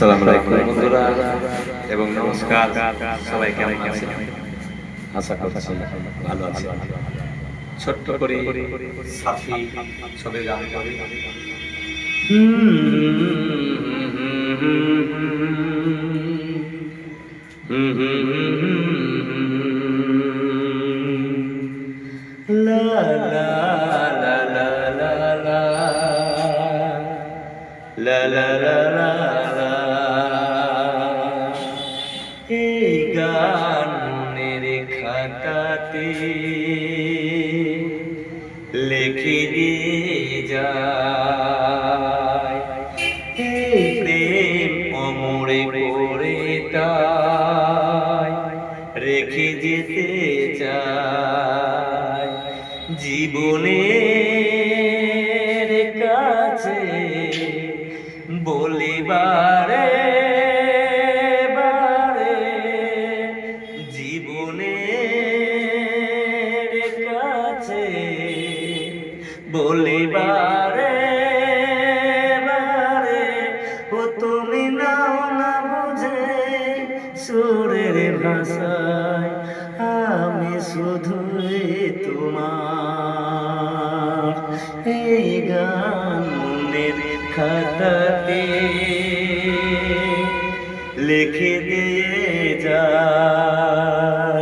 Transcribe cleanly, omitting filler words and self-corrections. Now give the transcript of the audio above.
আসসালামু আলাইকুম বন্ধুরা এবং নমস্কার। সবাই কেমন আছেন? আশা করছি ভালো আছেন। ছোট্ট করে সাথী ছবি গান করি। লা লা লা লা লা লা লা লা লা লা। এই গান মনের খাতাতে লিখে দিয়ে যায়, এই প্রেম অমরে করে তাই রেখে যেতে চায় জীবনের কাছে বলিবারে জীবনের কাছে বলিবারে বারে ও তুমি নাও না বুঝে সুরের ভাষায় আমি শুধুই তোমার। এই গান মনের খাতাতে লিখে দিয়ে যায়।